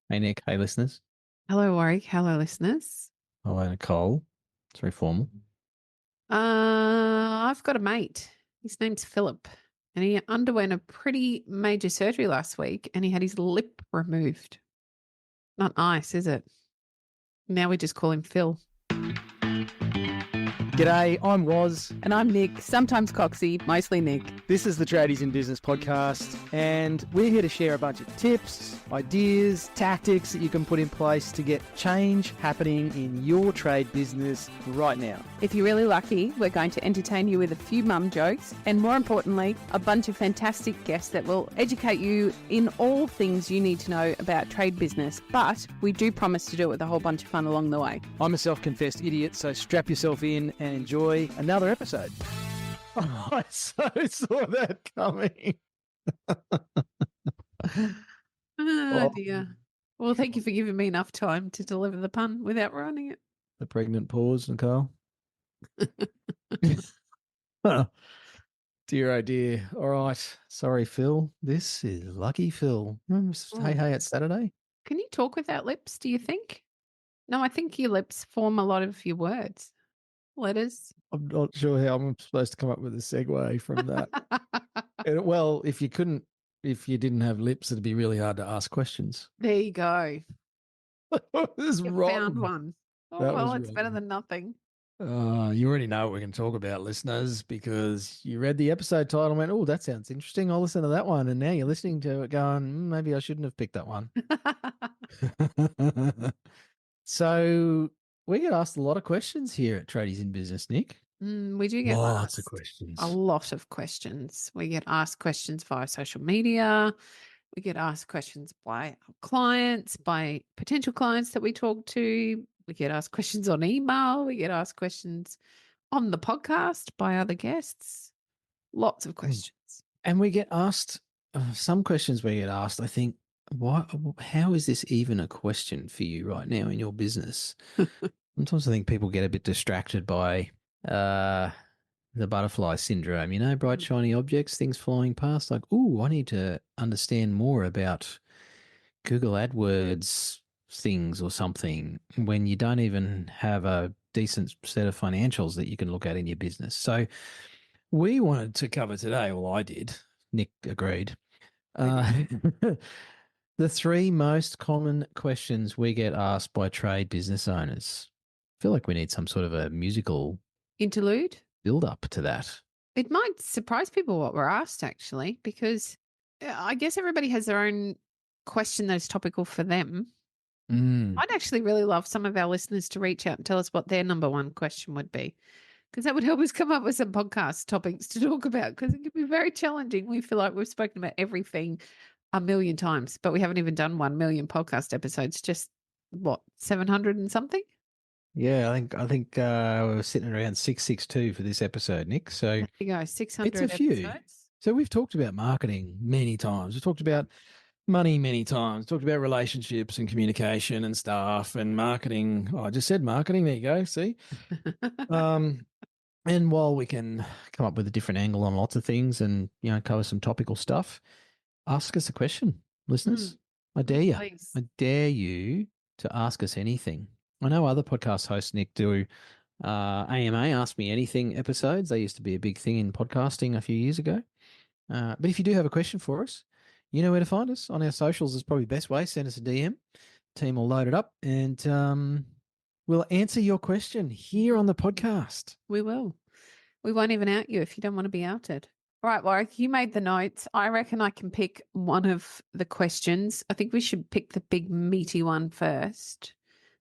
Hey, Nick. Hey, listeners. Hello, Warwick. Hello, listeners. Hello, Nicole. It's very formal. I've got a mate. His name's Philip, and he underwent a pretty major surgery last week, and he had his lip removed. Not nice, is it? Now we just call him Phil. G'day, I'm Waz. And I'm Nick, sometimes Coxie, mostly Nick. This is the Tradies in Business podcast, and we're here to share a bunch of tips, ideas, tactics that you can put in place to get change happening in your trade business right now. If you're really lucky, we're going to entertain you with a few mum jokes, and more importantly, a bunch of fantastic guests that will educate you in all things you need to know about trade business. But we do promise to do it with a whole bunch of fun along the way. I'm a self-confessed idiot, so strap yourself in and enjoy another episode. Oh, I so saw that coming. Oh, dear. Well, thank you for giving me enough time to deliver the pun without ruining it. The pregnant pause, Nicole. Dear, oh dear. All right. Sorry, Phil. This is Lucky Phil. Hey, it's Saturday. Can you talk without lips, do you think? No, I think your lips form a lot of your words. Letters. I'm not sure how I'm supposed to come up with a segue from that. Well, if you didn't have lips, it'd be really hard to ask questions. There you go. This is You wrong. found one. Oh, That well, was it's better wrong. than nothing. You already know what we can talk about, listeners, because you read the episode title and went, oh, that sounds interesting. I'll listen to that one. And now you're listening to it going, maybe I shouldn't have picked that one. So we get asked a lot of questions here at Tradies in Business, Nick. We do get Lots of asked questions. a lot of questions. We get asked questions via social media. We get asked questions by our clients, by potential clients that we talk to. We get asked questions on email. We get asked questions on the podcast by other guests. Lots of questions. And we get asked some questions we get asked, I think, how is this even a question for you right now in your business? Sometimes I think people get a bit distracted by the butterfly syndrome, bright, shiny objects, things flying past, like, ooh, I need to understand more about Google AdWords things or something when you don't even have a decent set of financials that you can look at in your business. So we wanted to cover today, well, I did, Nick agreed, the three most common questions we get asked by trade business owners. I feel like we need some sort of a musical Interlude. build up to that. It might surprise people what we're asked, actually, because I guess everybody has their own question that is topical for them. I'd actually really love some of our listeners to reach out and tell us what their number one question would be, because that would help us come up with some podcast topics to talk about, because it can be very challenging. We feel like we've spoken about everything a million times, but we haven't even done 1 million podcast episodes. Just what, 700 and something? Yeah, I think we were sitting around 662 for this episode, Nick. So There you go, 600 it's a few. episodes. So we've talked about marketing many times. We've talked about money many times. Talked about relationships and communication and stuff and marketing. Oh, I just said marketing. There you go. See? And while we can come up with a different angle on lots of things and, cover some topical stuff, ask us a question, listeners. I dare you. Please. I dare you to ask us anything. I know other podcast hosts, Nick, do AMA, Ask Me Anything episodes. They used to be a big thing in podcasting a few years ago. But if you do have a question for us, you know where to find us. On our socials is probably the best way. Send us a DM. Team will load it up and we'll answer your question here on the podcast. We will. We won't even out you if you don't want to be outed. All right, Warwick, you made the notes. I reckon I can pick one of the questions. I think we should pick the big meaty one first.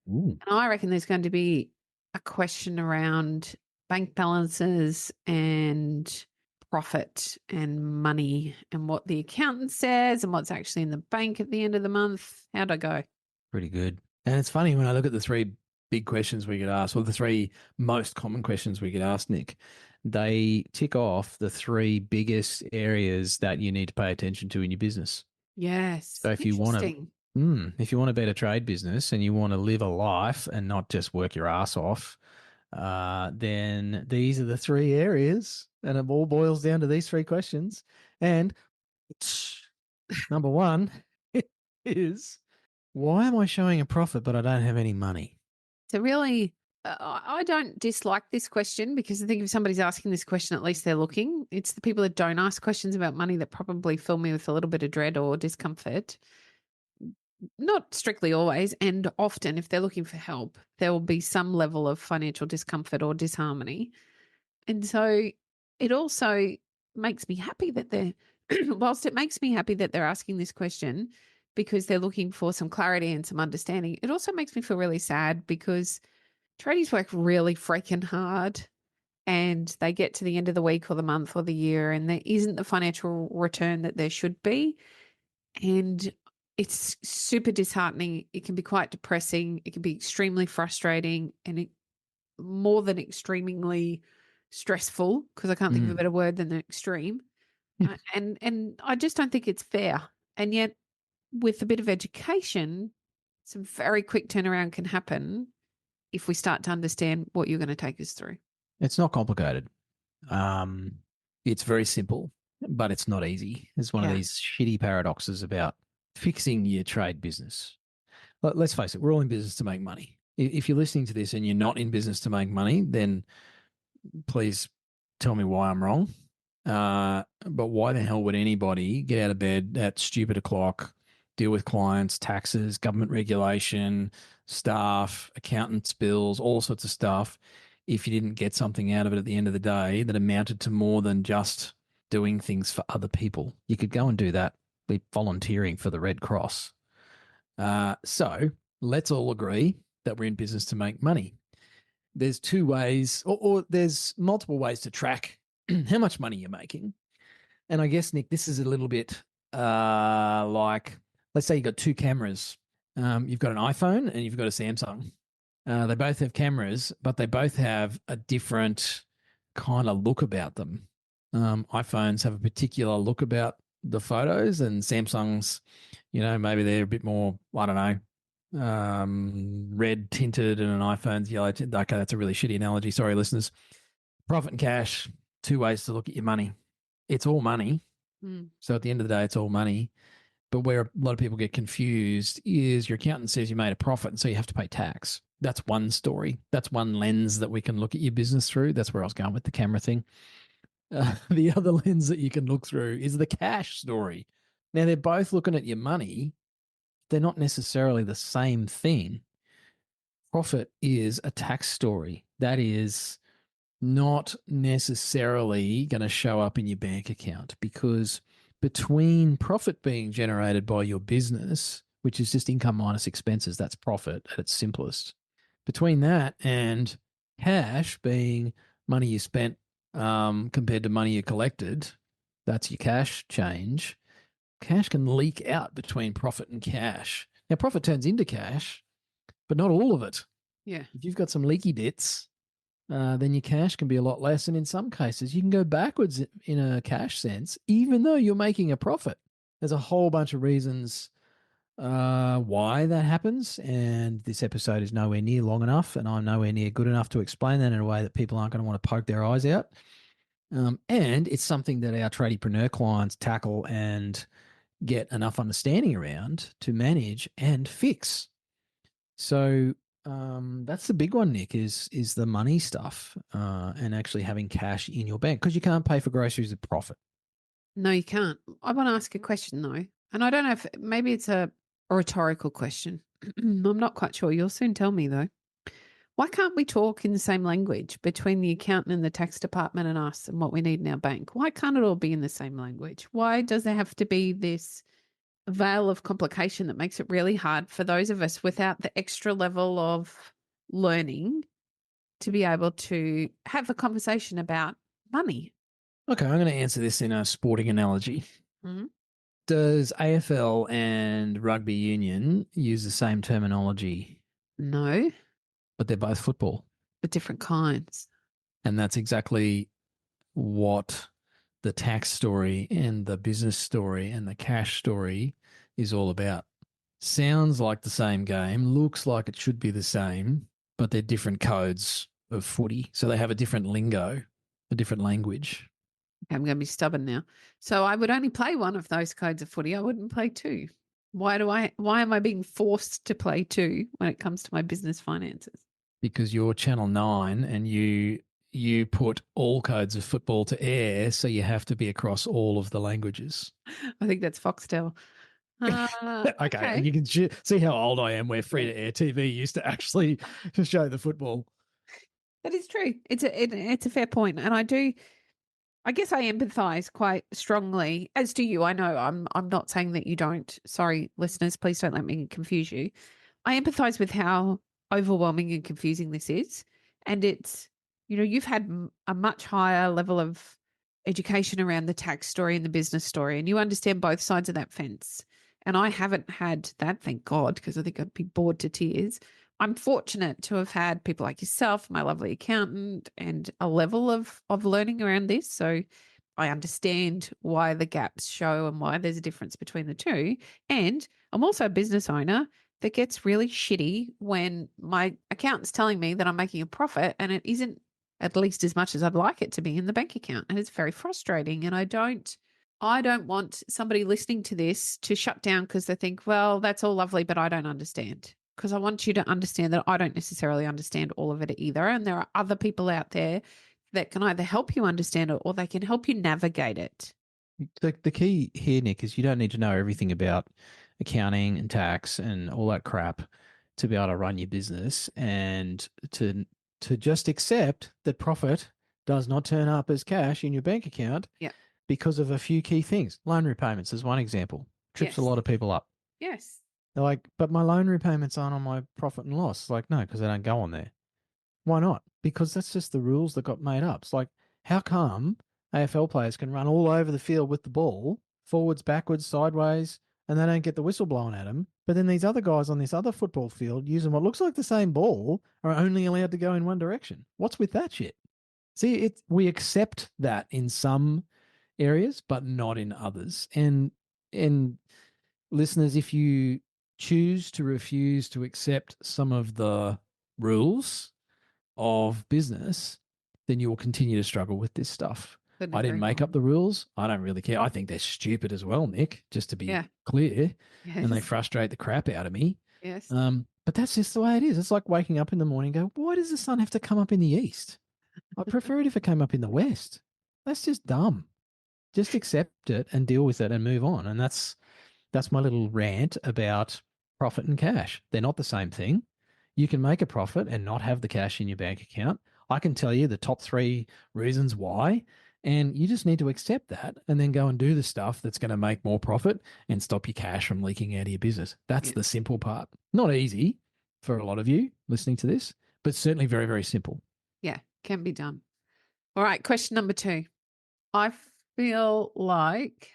Ooh. And I reckon there's going to be a question around bank balances and profit and money and what the accountant says and what's actually in the bank at the end of the month. How'd I go? Pretty good. And it's funny when I look at the three big questions we get asked, or the three most common questions we get asked, Nick, they tick off the three biggest areas that you need to pay attention to in your business. Yes. So if you want a better trade business and you want to live a life and not just work your ass off, then these are the three areas, and it all boils down to these three questions. And number one is Why am I showing a profit but I don't have any money? So really, I don't dislike this question because I think if somebody's asking this question, at least they're looking. It's the people that don't ask questions about money that probably fill me with a little bit of dread or discomfort. Not strictly always, and often if they're looking for help, there will be some level of financial discomfort or disharmony. And so it also makes me happy that they're, whilst it makes me happy that they're asking this question because they're looking for some clarity and some understanding, it also makes me feel really sad because tradies work really freaking hard and they get to the end of the week or the month or the year and there isn't the financial return that there should be. And it's super disheartening. It can be quite depressing. It can be extremely frustrating and more than extremely stressful, because I can't think of a better word than extreme. And I just don't think it's fair. And yet, with a bit of education, some very quick turnaround can happen if we start to understand what you're going to take us through. It's not complicated. It's very simple, but it's not easy. It's one of these shitty paradoxes about fixing your trade business. Let's face it, we're all in business to make money. If you're listening to this and you're not in business to make money, then please tell me why I'm wrong. But why the hell would anybody get out of bed at stupid o'clock, deal with clients, taxes, government regulation, staff, accountants' bills, all sorts of stuff, if you didn't get something out of it at the end of the day that amounted to more than just doing things for other people? You could go and do that, be volunteering for the Red Cross. So let's all agree that we're in business to make money. There's two ways, or there's multiple ways to track how much money you're making. And I guess, Nick, this is a little bit like, let's say you've got two cameras. You've got an iPhone and you've got a Samsung. They both have cameras, but they both have a different kind of look about them. iPhones have a particular look about the photos, and Samsungs, maybe they're a bit more, I don't know, red tinted, and an iPhone's yellow tinted. Okay, that's a really shitty analogy. Sorry, listeners. Profit and cash, two ways to look at your money. It's all money. So at the end of the day, it's all money. But where a lot of people get confused is your accountant says you made a profit, and so you have to pay tax. That's one story. That's one lens that we can look at your business through. That's where I was going with the camera thing. The other lens that you can look through is the cash story. Now, they're both looking at your money. They're not necessarily the same thing. Profit is a tax story. That is not necessarily going to show up in your bank account, because between profit being generated by your business, which is just income minus expenses, that's profit at its simplest. Between that and cash being money you spent compared to money you collected, that's your cash change. Cash can leak out between profit and cash. Now, profit turns into cash, but not all of it. Yeah. If you've got some leaky bits, then your cash can be a lot less. And in some cases, you can go backwards in a cash sense, even though you're making a profit. There's a whole bunch of reasons why that happens. And this episode is nowhere near long enough, and I'm nowhere near good enough to explain that in a way that people aren't going to want to poke their eyes out. And it's something that our tradiepreneur clients tackle and get enough understanding around to manage and fix. So that's the big one, Nick, is the money stuff and actually having cash in your bank, because you can't pay for groceries with profit. No, you can't. I want to ask a question though, and I don't know if maybe it's a rhetorical question. I'm not quite sure. You'll soon tell me though. Why can't we talk in the same language between the accountant and the tax department and us and what we need in our bank? Why can't it all be in the same language? Why does there have to be this veil of complication that makes it really hard for those of us without the extra level of learning to be able to have a conversation about money? Okay, I'm going to answer this in a sporting analogy. Mm-hmm. Does AFL and rugby union use the same terminology? No. But they're both football. But different kinds. And that's exactly what the tax story and the business story and the cash story is all about. Sounds like the same game, looks like it should be the same, but they're different codes of footy. So they have a different lingo, a different language. I'm going to be stubborn now. So I would only play one of those codes of footy. I wouldn't play two. Why am I being forced to play 2 when it comes to my business finances? Because you're Channel 9 and you put all codes of football to air, so you have to be across all of the languages. I think that's Foxtel. Okay, you can see how old I am, where free-to-air TV used to actually show the football. That is true. It's a fair point, and I guess I empathize quite strongly, as do you. I know I'm not saying that you don't. Sorry, listeners, please don't let me confuse you. I empathize with how overwhelming and confusing this is, and it's you've had a much higher level of education around the tax story and the business story, and you understand both sides of that fence. And I haven't had that, thank God, because I think I'd be bored to tears. I'm fortunate to have had people like yourself, my lovely accountant, and a level of learning around this. So I understand why the gaps show and why there's a difference between the two. And I'm also a business owner that gets really shitty when my accountant's telling me that I'm making a profit and it isn't at least as much as I'd like it to be in the bank account. And it's very frustrating. And I don't want somebody listening to this to shut down because they think, well, that's all lovely, but I don't understand. Because I want you to understand that I don't necessarily understand all of it either. And there are other people out there that can either help you understand it or they can help you navigate it. The key here, Nick, is you don't need to know everything about accounting and tax and all that crap to be able to run your business, and to just accept that profit does not turn up as cash in your bank account because of a few key things. Loan repayments is one example. Trips a lot of people up. Yes. They're like, but my loan repayments aren't on my profit and loss. It's like, no, because they don't go on there. Why not? Because that's just the rules that got made up. It's like, how come AFL players can run all over the field with the ball, forwards, backwards, sideways, and they don't get the whistle blown at them? But then these other guys on this other football field using what looks like the same ball are only allowed to go in one direction. What's with that shit? See, we accept that in some areas, but not in others. And listeners, if you choose to refuse to accept some of the rules of business, then you will continue to struggle with this stuff. I didn't make up the rules. I don't really care. I think they're stupid as well, Nick, just to be clear. Yes. And they frustrate the crap out of me. Yes. But that's just the way it is. It's like waking up in the morning and go, why does the sun have to come up in the east? I'd prefer it if it came up in the west. That's just dumb. Just accept it and deal with it and move on. And that's my little rant about profit and cash. They're not the same thing. You can make a profit and not have the cash in your bank account. I can tell you the top 3 reasons why, and you just need to accept that and then go and do the stuff that's going to make more profit and stop your cash from leaking out of your business. That's the simple part. Not easy for a lot of you listening to this, but certainly very, very simple. Yeah, can be done. All right, question number 2. I feel like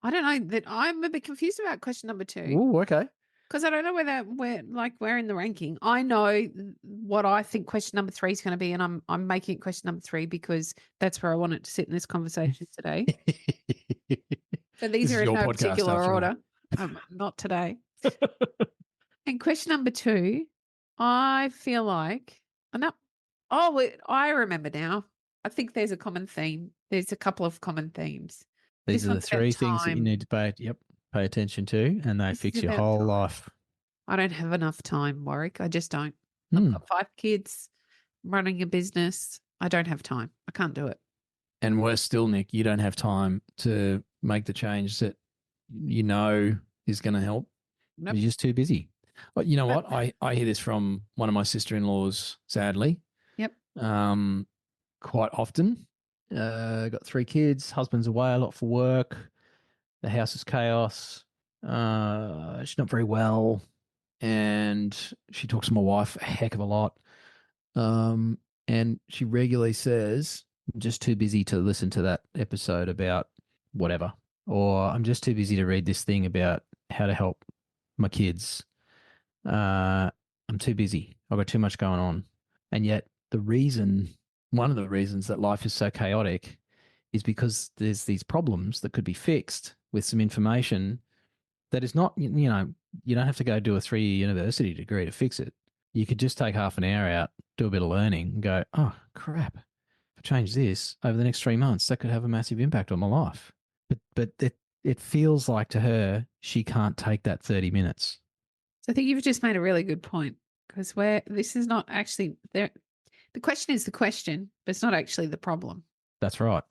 I don't know that I'm a bit confused about question number 2. Oh, okay. Because I don't know whether we're in the ranking. I know what I think question number 3 is going to be, and I'm making it question number 3 because that's where I want it to sit in this conversation today. So these are in no particular order. Not today. And question number 2, I feel like I remember now. I think there's a common theme. There's a couple of common themes. These are the 3 things that you need to pay attention to, and they fix your whole life. I don't have enough time, Warwick. I just don't. I've got 5 kids, running a business. I don't have time. I can't do it. And worse still, Nick, you don't have time to make the change that you know is going to help. Nope. You're just too busy. But you know what? I hear this from one of my sister-in-laws, sadly. Yep. Quite often. Got 3 kids, husband's away a lot for work. The house is chaos. She's not very well. And she talks to my wife a heck of a lot. And she regularly says, I'm just too busy to listen to that episode about whatever. Or I'm just too busy to read this thing about how to help my kids. I'm too busy. I've got too much going on. And yet one of the reasons that life is so chaotic is because there's these problems that could be fixed with some information that is not, you don't have to go do a 3-year university degree to fix it. You could just take half an hour out, do a bit of learning and go, oh, crap. If I change this over the next 3 months, that could have a massive impact on my life. But it feels like to her she can't take that 30 minutes. So I think you've just made a really good point, because this is not actually there. The question is the question, but it's not actually the problem. That's right.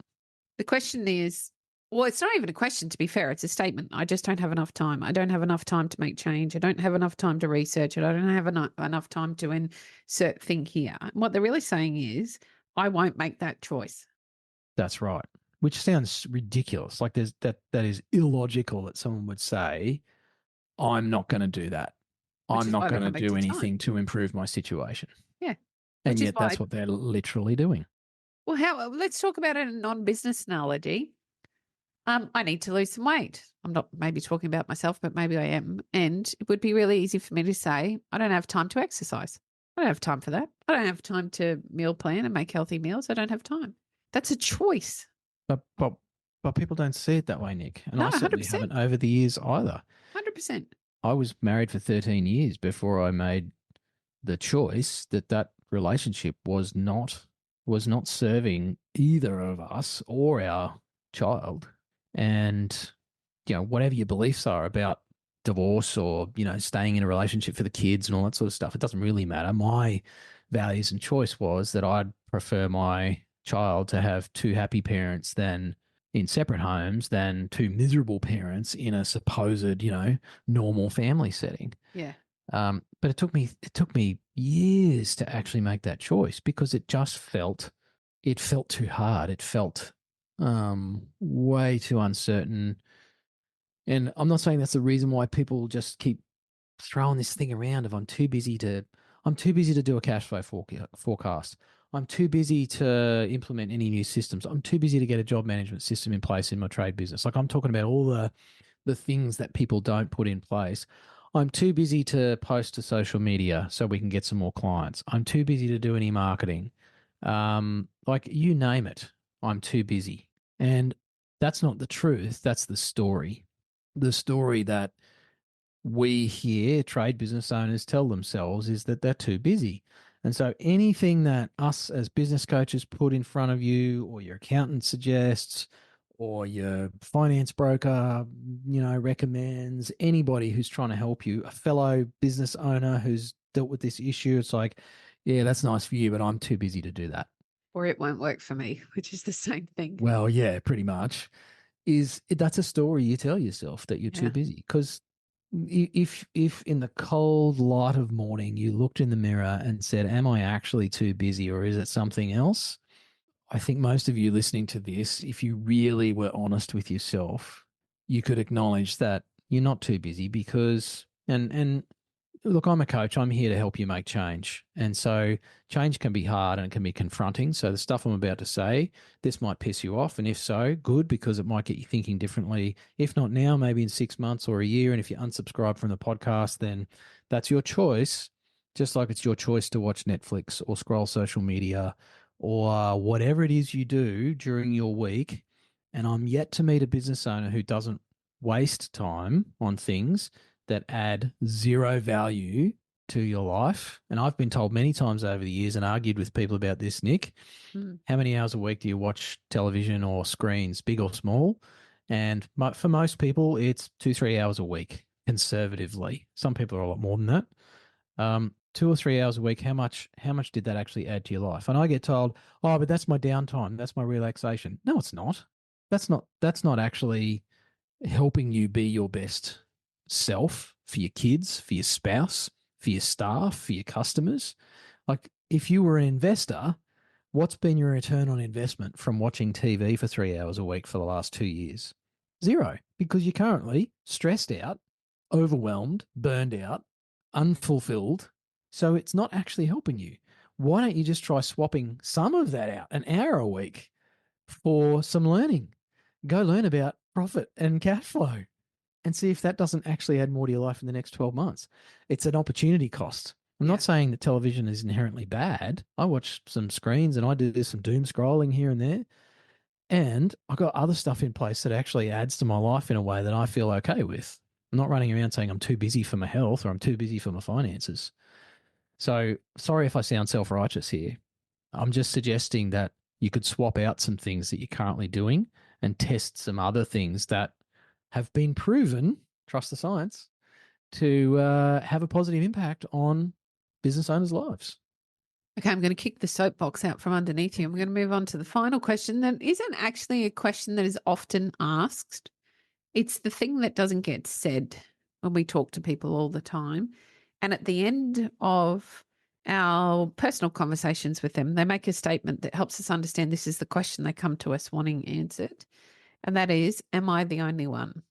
The question is, well, it's not even a question, to be fair. It's a statement. I just don't have enough time. I don't have enough time to make change. I don't have enough time to research it. I don't have enough time to insert thing here. And what they're really saying is, I won't make that choice. That's right. Which sounds ridiculous. Like that is illogical that someone would say, I'm not going to do that. I'm not going to do anything to improve my situation. Yeah. And yet that's what they're literally doing. Well, let's talk about it in a non-business analogy. I need to lose some weight. I'm not maybe talking about myself, but maybe I am. And it would be really easy for me to say, I don't have time to exercise. I don't have time for that. I don't have time to meal plan and make healthy meals. I don't have time. That's a choice. But people don't see it that way, Nick. And I certainly 100%. haven't over the years either. 100%. I was married for 13 years before I made the choice that relationship was not serving either of us or our child. And, whatever your beliefs are about divorce or, staying in a relationship for the kids and all that sort of stuff, it doesn't really matter. My values and choice was that I'd prefer my child to have two happy parents than in separate homes than two miserable parents in a supposed, normal family setting. Yeah. But it took me years to actually make that choice because it felt too hard. It felt way too uncertain. And I'm not saying that's the reason why people just keep throwing this thing around of I'm too busy to do a cash flow forecast. I'm too busy to implement any new systems. I'm too busy to get a job management system in place in my trade business. Like I'm talking about all the things that people don't put in place. I'm too busy to post to social media so we can get some more clients. I'm too busy to do any marketing. Like you name it, I'm too busy. And that's not the truth. That's the story. The story that we hear trade business owners tell themselves is that they're too busy. And so anything that us as business coaches put in front of you or your accountant suggests or your finance broker, recommends, anybody who's trying to help you, a fellow business owner who's dealt with this issue, it's like, yeah, that's nice for you, but I'm too busy to do that. Or it won't work for me, which is the same thing. Well, yeah, pretty much. That's a story you tell yourself that you're too busy. Because if in the cold light of morning you looked in the mirror and said, am I actually too busy or is it something else? I think most of you listening to this, if you really were honest with yourself, you could acknowledge that you're not too busy because, and look, I'm a coach. I'm here to help you make change. And so change can be hard and it can be confronting. So the stuff I'm about to say, this might piss you off. And if so, good, because it might get you thinking differently. If not now, maybe in 6 months or a year. And if you unsubscribe from the podcast, then that's your choice. Just like it's your choice to watch Netflix or scroll social media or whatever it is you do during your week. And I'm yet to meet a business owner who doesn't waste time on things that add zero value to your life. And I've been told many times over the years and argued with people about this, Nick, how many hours a week do you watch television or screens, big or small? And for most people, it's 2-3 hours a week, conservatively. Some people are a lot more than that. 2 or 3 hours a week, how much did that actually add to your life? And I get told, oh, but that's my downtime. That's my relaxation. No, it's not. That's not actually helping you be your best self for your kids, for your spouse, for your staff, for your customers. Like if you were an investor, what's been your return on investment from watching TV for 3 hours a week for the last 2 years? Zero, because you're currently stressed out, overwhelmed, burned out, unfulfilled. So it's not actually helping you. Why don't you just try swapping some of that out, an hour a week, for some learning? Go learn about profit and cash flow and see if that doesn't actually add more to your life in the next 12 months. It's an opportunity cost. I'm not saying that television is inherently bad. I watch some screens and I do some doom scrolling here and there. And I've got other stuff in place that actually adds to my life in a way that I feel okay with. I'm not running around saying I'm too busy for my health or I'm too busy for my finances. So sorry if I sound self-righteous here. I'm just suggesting that you could swap out some things that you're currently doing and test some other things that have been proven, trust the science, to have a positive impact on business owners' lives. Okay, I'm going to kick the soapbox out from underneath you. I'm going to move on to the final question that isn't actually a question that is often asked. It's the thing that doesn't get said when we talk to people all the time. And at the end of our personal conversations with them, they make a statement that helps us understand this is the question they come to us wanting answered. And that is, am I the only one?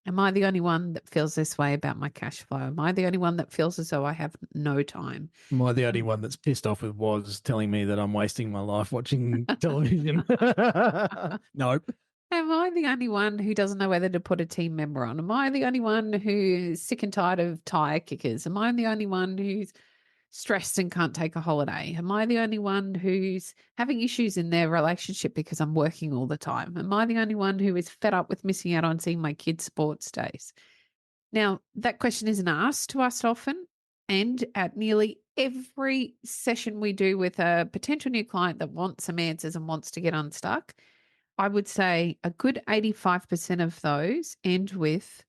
Am I the only one that feels this way about my cash flow? Am I the only one that feels as though I have no time? Am I the only one that's pissed off with Waz telling me that I'm wasting my life watching television? Nope. Am I the only one who doesn't know whether to put a team member on? Am I the only one who's sick and tired of tire kickers? Am I the only one who's stressed and can't take a holiday? Am I the only one who's having issues in their relationship because I'm working all the time? Am I the only one who is fed up with missing out on seeing my kids' sports days? Now, that question isn't asked to us often. And at nearly every session we do with a potential new client that wants some answers and wants to get unstuck, I would say a good 85% of those end with,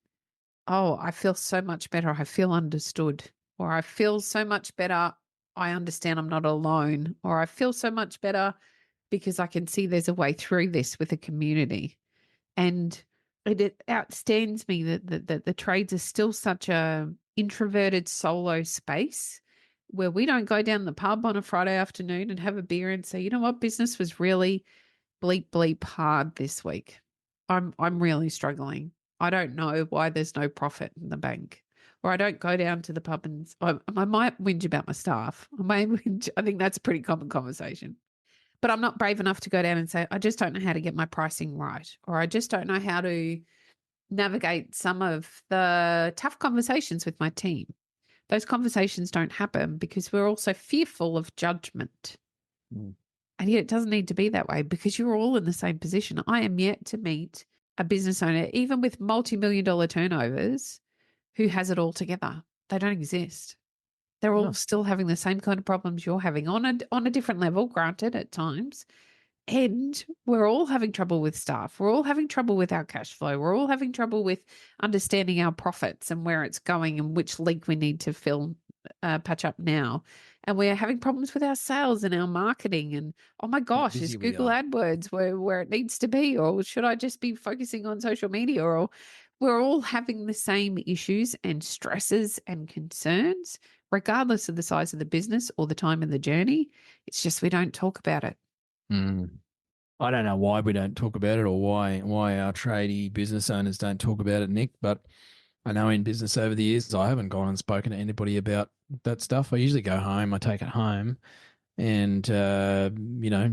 oh, I feel so much better. I feel understood. Or I feel so much better. I understand I'm not alone. Or I feel so much better because I can see there's a way through this with a community. And it outstands me that the trades are still such a introverted solo space where we don't go down the pub on a Friday afternoon and have a beer and say, you know what, business was really bleep hard this week. I'm really struggling. I don't know why there's no profit in the bank. Or I don't go down to the pub and I might whinge about my staff. I think that's a pretty common conversation. But I'm not brave enough to go down and say, I just don't know how to get my pricing right. Or I just don't know how to navigate some of the tough conversations with my team. Those conversations don't happen because we're also fearful of judgment. Mm. And yet it doesn't need to be that way because you're all in the same position. I am yet to meet a business owner, even with multi-million-dollar turnovers, who has it all together. They don't exist. They're all still having the same kind of problems you're having on a different level, granted, at times. And we're all having trouble with staff. We're all having trouble with our cash flow. We're all having trouble with understanding our profits and where it's going and which leak we need to patch up now. And we're having problems with our sales and our marketing. And oh my gosh, is Google AdWords where it needs to be? Or should I just be focusing on social media? Or we're all having the same issues and stresses and concerns, regardless of the size of the business or the time in the journey. It's just we don't talk about it. Mm. I don't know why we don't talk about it or why our tradie business owners don't talk about it, Nick, but I know in business over the years, I haven't gone and spoken to anybody about that stuff. I usually go home, I take it home and,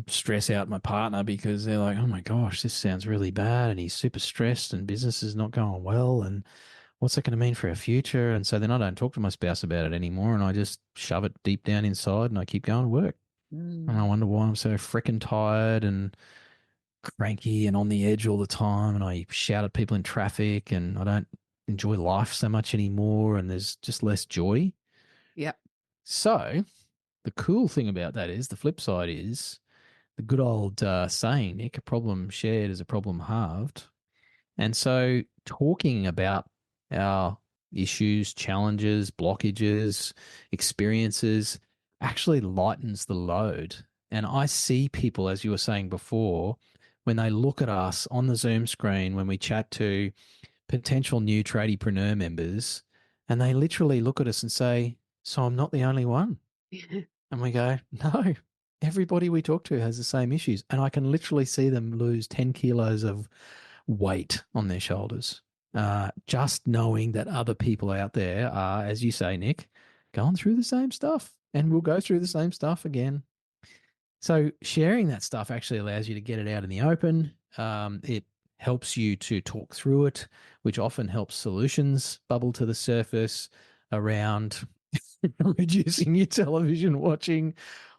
stress out my partner because they're like, oh my gosh, this sounds really bad. And he's super stressed and business is not going well. And what's that going to mean for our future? And so then I don't talk to my spouse about it anymore. And I just shove it deep down inside and I keep going to work. And I wonder why I'm so freaking tired and cranky and on the edge all the time. And I shout at people in traffic and I don't enjoy life so much anymore. And there's just less joy. Yep. So the cool thing about that is the flip side is the good old saying, Nick, a problem shared is a problem halved. And so talking about our issues, challenges, blockages, experiences actually lightens the load. And I see people, as you were saying before, when they look at us on the Zoom screen, when we chat to potential new tradiepreneur members, and they literally look at us and say, so I'm not the only one. And we go, no, everybody we talk to has the same issues. And I can literally see them lose 10 kilos of weight on their shoulders. Just knowing that other people out there are, as you say, Nick, going through the same stuff and we'll go through the same stuff again. So sharing that stuff actually allows you to get it out in the open. It helps you to talk through it, which often helps solutions bubble to the surface around reducing your television watching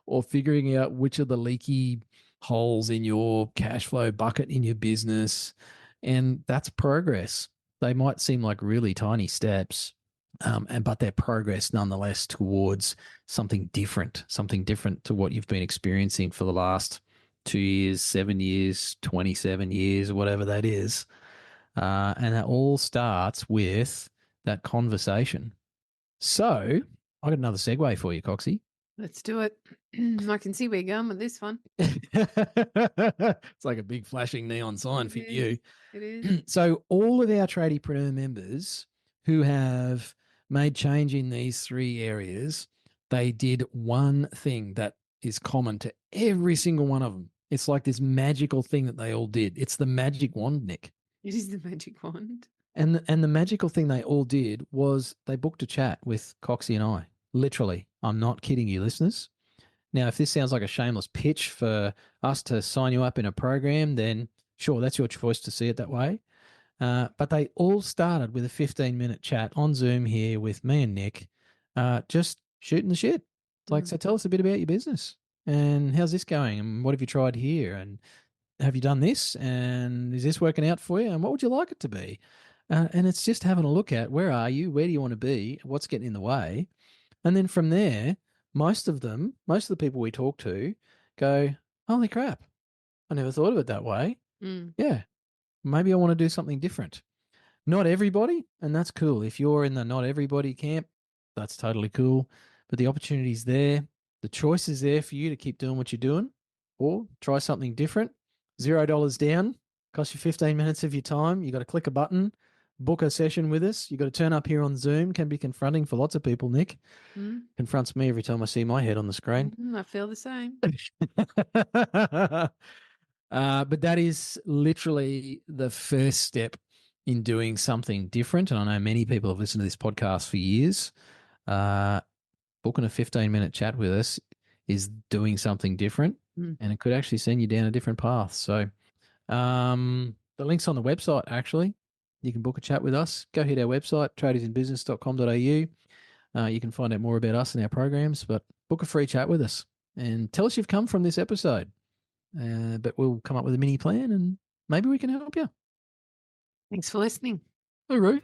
or figuring out which are the leaky holes in your cash flow bucket in your business. And that's progress. They might seem like really tiny steps, but they're progress nonetheless towards something different to what you've been experiencing for the last 2 years, 7 years, 27 years, whatever that is. And that all starts with that conversation. So I got another segue for you, Coxie. Let's do it. I can see where you're going with this one. It's like a big flashing neon sign for you. It is. So all of our Tradiepreneur members who have made change in these 3 areas, they did one thing that is common to every single one of them. It's like this magical thing that they all did. It's the magic wand, Nick. It is the magic wand. And the magical thing they all did was they booked a chat with Coxie and I. Literally. I'm not kidding you, listeners. Now, if this sounds like a shameless pitch for us to sign you up in a program, then sure, that's your choice to see it that way. But they all started with a 15-minute chat on Zoom here with me and Nick, just shooting the shit. It's like, so tell us a bit about your business and how's this going and what have you tried here and have you done this and is this working out for you and what would you like it to be? And it's just having a look at where are you, where do you want to be, what's getting in the way. And then from there, most of the people we talk to go, holy crap, I never thought of it that way. Yeah, maybe I want to do something different. Not everybody, and that's cool. If you're in the not everybody camp, that's totally cool. But the opportunity's there. The choice is there for you to keep doing what you're doing or try something different. $0 down, costs you 15 minutes of your time. You got to click a button, book a session with us. You got to turn up here on Zoom. Can be confronting for lots of people, Nick. Confronts me every time I see my head on the screen. I feel the same. But that is literally the first step in doing something different. And I know many people have listened to this podcast for years. Booking a 15-minute chat with us is doing something different, and it could actually send you down a different path. So the link's on the website, actually. You can book a chat with us. Go hit our website, tradiesinbusiness.com.au. You can find out more about us and our programs, but book a free chat with us and tell us you've come from this episode. But we'll come up with a mini plan and maybe we can help you. Thanks for listening. Hooroo.